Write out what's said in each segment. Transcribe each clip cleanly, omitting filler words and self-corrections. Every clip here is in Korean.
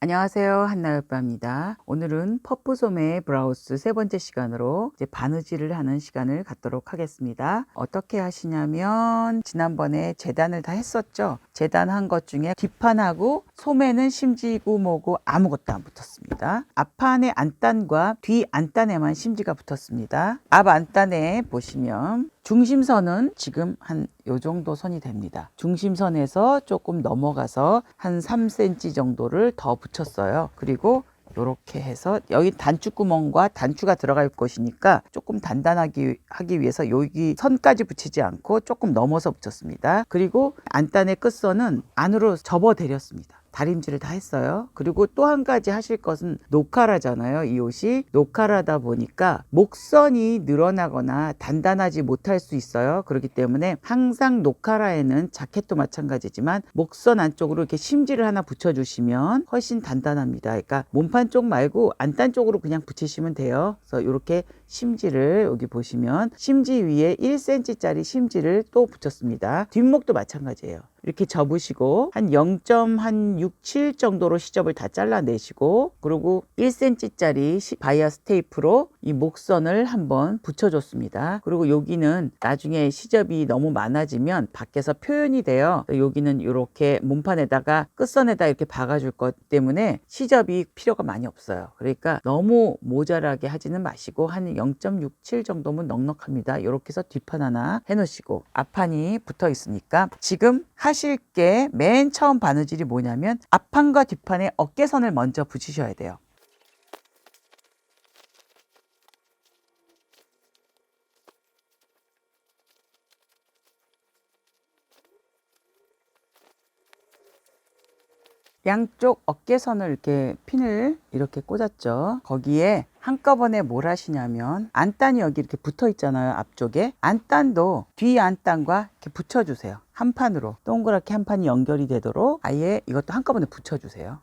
안녕하세요. 한나열바입니다. 오늘은 퍼프 소매 브라우스 세 번째 시간으로 이제 바느질을 하는 시간을 갖도록 하겠습니다. 어떻게 하시냐면 지난번에 재단을 다 했었죠. 재단한 것 중에 뒷판하고 소매는 심지고 뭐고 아무것도 안 붙었습니다. 앞판의 안단과 뒤 안단에만 심지가 붙었습니다. 앞 안단에 보시면 중심선은 지금 한 요 정도 선이 됩니다. 중심선에서 조금 넘어가서 한 3cm 정도를 더 붙였어요. 그리고 이렇게 해서 여기 단추구멍과 단추가 들어갈 것이니까 조금 단단하게 하기 위해서 여기 선까지 붙이지 않고 조금 넘어서 붙였습니다. 그리고 안단의 끝선은 안으로 접어 내렸습니다. 다림질을 다 했어요. 그리고 또 한 가지 하실 것은 노카라잖아요. 이 옷이 노카라다 보니까 목선이 늘어나거나 단단하지 못할 수 있어요. 그렇기 때문에 항상 노카라에는 자켓도 마찬가지지만 목선 안쪽으로 이렇게 심지를 하나 붙여주시면 훨씬 단단합니다. 그러니까 몸판 쪽 말고 안단 쪽으로 그냥 붙이시면 돼요. 그래서 이렇게 심지를 여기 보시면 심지 위에 1cm 짜리 심지를 또 붙였습니다. 뒷목도 마찬가지예요. 이렇게 접으시고 한 0.67 정도로 시접을 다 잘라내시고 그리고 1cm 짜리 바이아스 테이프로 이 목선을 한번 붙여줬습니다. 그리고 여기는 나중에 시접이 너무 많아지면 밖에서 표현이 돼요. 여기는 이렇게 몸판에다가 끝선에다 이렇게 박아줄 것 때문에 시접이 필요가 많이 없어요. 그러니까 너무 모자라게 하지는 마시고 한 0.67 정도면 넉넉합니다. 이렇게 해서 뒷판 하나 해놓으시고 앞판이 붙어 있으니까 지금 하실 게 맨 처음 바느질이 뭐냐면 앞판과 뒷판에 어깨선을 먼저 붙이셔야 돼요. 양쪽 어깨선을 이렇게 핀을 이렇게 꽂았죠. 거기에 한꺼번에 뭘 하시냐면 안단이 여기 이렇게 붙어 있잖아요. 앞쪽에 안단도 뒤 안단과 이렇게 붙여주세요. 한 판으로 동그랗게 한 판이 연결이 되도록 아예 이것도 한꺼번에 붙여주세요.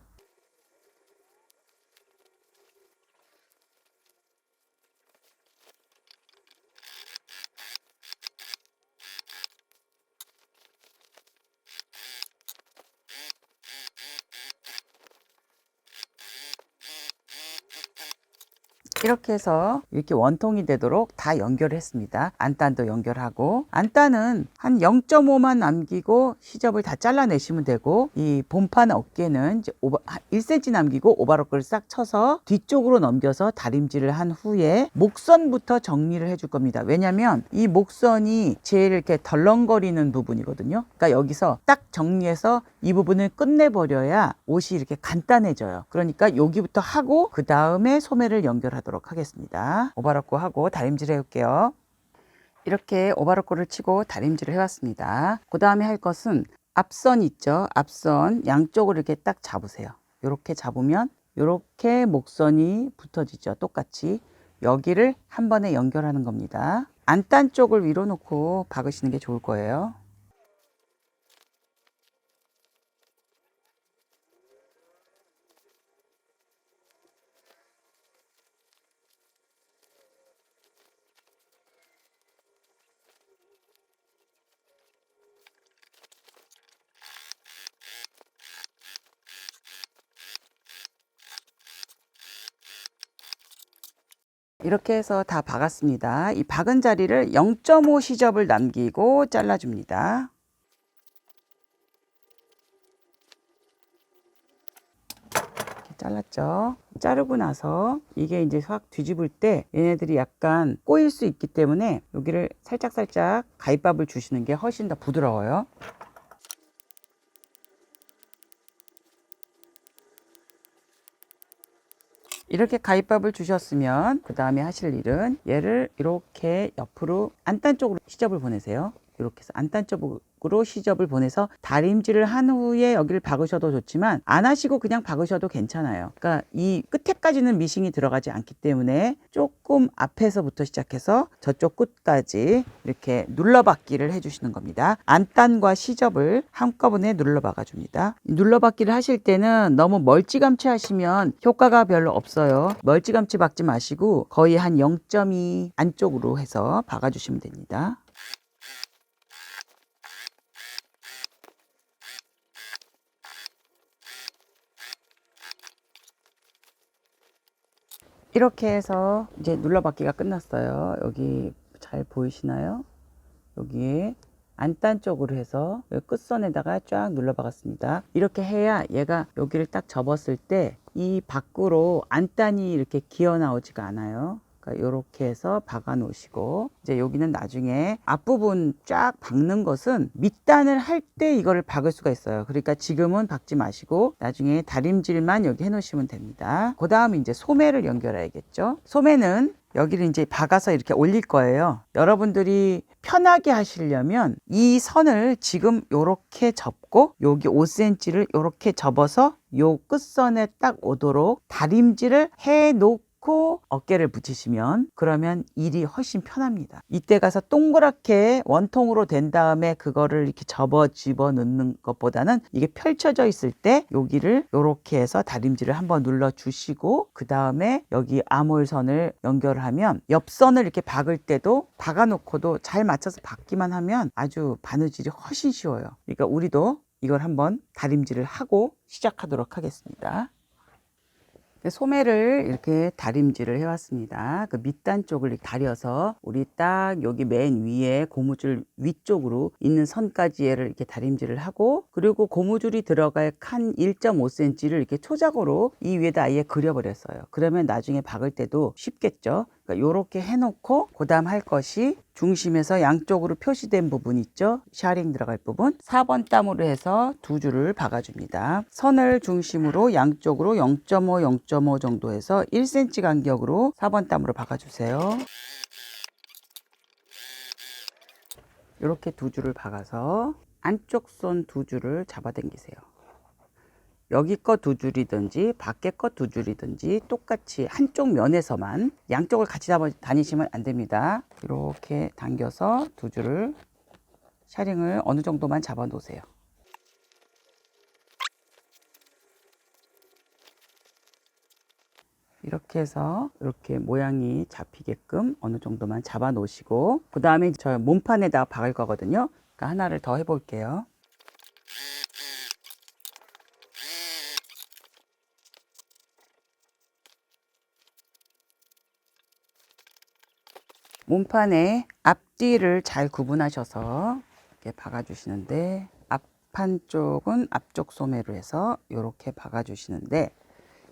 이렇게 해서 이렇게 원통이 되도록 다 연결을 했습니다. 안단도 연결하고 안단은 한 0.5만 남기고 시접을 다 잘라내시면 되고 이 본판 어깨는 이제 1cm 남기고 오버로크를 싹 쳐서 뒤쪽으로 넘겨서 다림질을 한 후에 목선부터 정리를 해줄 겁니다. 왜냐면 이 목선이 제일 이렇게 덜렁거리는 부분이거든요. 그러니까 여기서 딱 정리해서 이 부분을 끝내버려야 옷이 이렇게 간단해져요. 그러니까 여기부터 하고 그 다음에 소매를 연결하도록 하겠습니다. 오버로크 하고 다림질 해올게요. 이렇게 오버로크를 치고 다림질을 해왔습니다. 그 다음에 할 것은 앞선 있죠. 앞선 양쪽으로 이렇게 딱 잡으세요. 이렇게 잡으면 이렇게 목선이 붙어지죠. 똑같이 여기를 한 번에 연결하는 겁니다. 안단 쪽을 위로 놓고 박으시는 게 좋을 거예요. 이렇게 해서 다 박았습니다. 이 박은 자리를 0.5 시접을 남기고 잘라줍니다. 이렇게 잘랐죠. 자르고 나서 이게 이제 확 뒤집을 때 얘네들이 약간 꼬일 수 있기 때문에 여기를 살짝살짝 가위밥을 주시는 게 훨씬 더 부드러워요. 이렇게 가위밥을 주셨으면 그 다음에 하실 일은 얘를 이렇게 옆으로 안단 쪽으로 시접을 보내세요. 이렇게 해서 안단 쪽으로 시접을 보내서 다림질을 한 후에 여기를 박으셔도 좋지만 안 하시고 그냥 박으셔도 괜찮아요. 그러니까 이 끝에까지는 미싱이 들어가지 않기 때문에 조금 앞에서부터 시작해서 저쪽 끝까지 이렇게 눌러박기를 해주시는 겁니다. 안단과 시접을 한꺼번에 눌러박아 줍니다. 눌러박기를 하실 때는 너무 멀찌감치 하시면 효과가 별로 없어요. 멀찌감치 박지 마시고 거의 한 0.2 안쪽으로 해서 박아주시면 됩니다. 이렇게 해서 이제 눌러받기가 끝났어요. 여기 잘 보이시나요? 여기에 안단 쪽으로 해서 여기 끝선에다가 쫙 눌러 박았습니다. 이렇게 해야 얘가 여기를 딱 접었을 때 이 밖으로 안단이 이렇게 기어 나오지가 않아요. 그러니까 이렇게 해서 박아 놓으시고, 이제 여기는 나중에 앞부분 쫙 박는 것은 밑단을 할 때 이거를 박을 수가 있어요. 그러니까 지금은 박지 마시고 나중에 다림질만 여기 해 놓으시면 됩니다. 그 다음 이제 소매를 연결해야겠죠. 소매는 여기를 이제 박아서 이렇게 올릴 거예요. 여러분들이 편하게 하시려면 이 선을 지금 요렇게 접고 여기 5cm를 요렇게 접어서 요 끝선에 딱 오도록 다림질을 해 놓고 어깨를 붙이시면, 그러면 일이 훨씬 편합니다. 이때 가서 동그랗게 원통으로 된 다음에 그거를 이렇게 집어 넣는 것보다는 이게 펼쳐져 있을 때 여기를 요렇게 해서 다림질을 한번 눌러 주시고, 그 다음에 여기 아몰선을 연결하면 옆선을 이렇게 박을 때도 박아 놓고도 잘 맞춰서 박기만 하면 아주 바느질이 훨씬 쉬워요. 그러니까 우리도 이걸 한번 다림질을 하고 시작하도록 하겠습니다. 소매를 이렇게 다림질을 해왔습니다. 그 밑단 쪽을 다려서 우리 딱 여기 맨 위에 고무줄 위쪽으로 있는 선까지 얘를 이렇게 다림질을 하고, 그리고 고무줄이 들어갈 칸 1.5cm를 이렇게 초작으로 이 위에다 아예 그려버렸어요. 그러면 나중에 박을 때도 쉽겠죠. 그러니까 이렇게 해놓고 그 다음 할 것이 중심에서 양쪽으로 표시된 부분 있죠. 샤링 들어갈 부분 4번 땀으로 해서 두 줄을 박아줍니다. 선을 중심으로 양쪽으로 0.5, 0.5 정도 해서 1cm 간격으로 4번 땀으로 박아주세요. 이렇게 두 줄을 박아서 안쪽 선 두 줄을 잡아당기세요. 여기 거 두 줄이든지 밖에 거 두 줄이든지 똑같이 한쪽 면에서만, 양쪽을 같이 다니시면 안 됩니다. 이렇게 당겨서 두 줄을, 샤링을 어느 정도만 잡아 놓으세요. 이렇게 해서 이렇게 모양이 잡히게끔 어느 정도만 잡아 놓으시고, 그 다음에 저 몸판에다 박을 거거든요. 그러니까 하나를 더 해볼게요. 몸판에 앞뒤를 잘 구분하셔서 이렇게 박아 주시는데, 앞판 쪽은 앞쪽 소매로 해서 이렇게 박아 주시는데,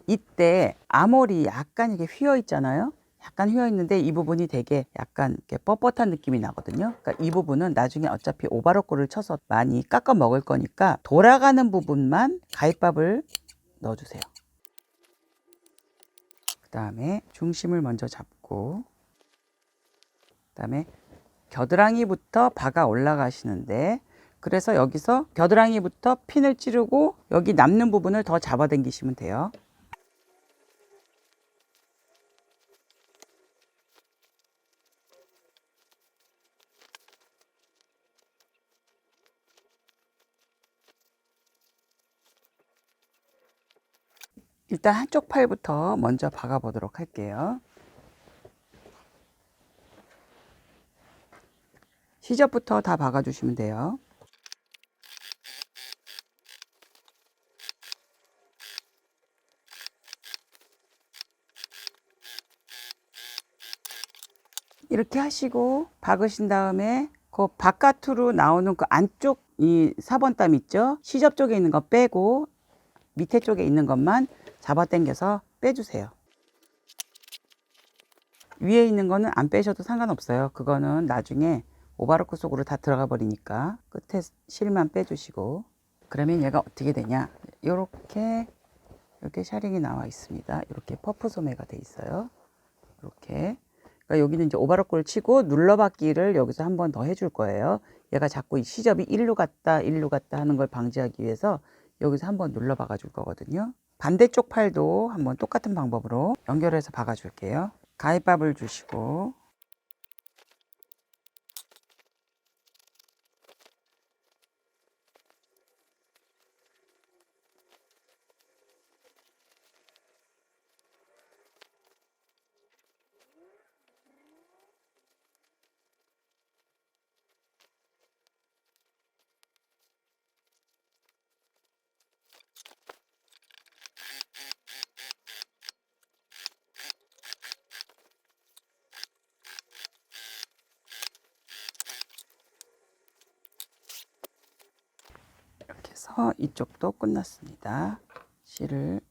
이때 아몰이 약간 이게 휘어 있잖아요. 약간 휘어 있는데 이 부분이 되게 약간 이렇게 뻣뻣한 느낌이 나거든요. 그러니까 이 부분은 나중에 어차피 오바로코를 쳐서 많이 깎아 먹을 거니까 돌아가는 부분만 가위밥을 넣어주세요. 그 다음에 중심을 먼저 잡고, 그 다음에 겨드랑이부터 박아 올라가시는데, 그래서 여기서 겨드랑이부터 핀을 찌르고 여기 남는 부분을 더 잡아당기시면 돼요. 일단 한쪽 팔부터 먼저 박아 보도록 할게요. 시접부터 다 박아 주시면 돼요. 이렇게 하시고 박으신 다음에 그 바깥으로 나오는 그 안쪽 이 4번 땀 있죠? 시접 쪽에 있는 거 빼고 밑에 쪽에 있는 것만 잡아 당겨서 빼주세요. 위에 있는 거는 안 빼셔도 상관없어요. 그거는 나중에 오바로크 속으로 다 들어가 버리니까 끝에 실만 빼주시고. 그러면 얘가 어떻게 되냐, 이렇게 샤링이 나와 있습니다. 이렇게 퍼프 소매가 돼 있어요. 이렇게. 그러니까 여기는 이제 오바로크를 치고 눌러받기를 여기서 한 번 더 해줄 거예요. 얘가 자꾸 이 시접이 일로 갔다 하는 걸 방지하기 위해서 여기서 한 번 눌러 박아 줄 거거든요. 반대쪽 팔도 한번 똑같은 방법으로 연결해서 박아 줄게요. 가위밥을 주시고, 이쪽도 끝났습니다. 실을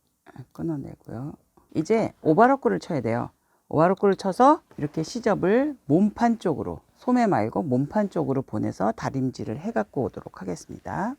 끊어내고요. 이제 오바로크를 쳐야 돼요. 오바로크를 쳐서 이렇게 시접을 몸판 쪽으로, 소매 말고 몸판 쪽으로 보내서 다림질을 해 갖고 오도록 하겠습니다.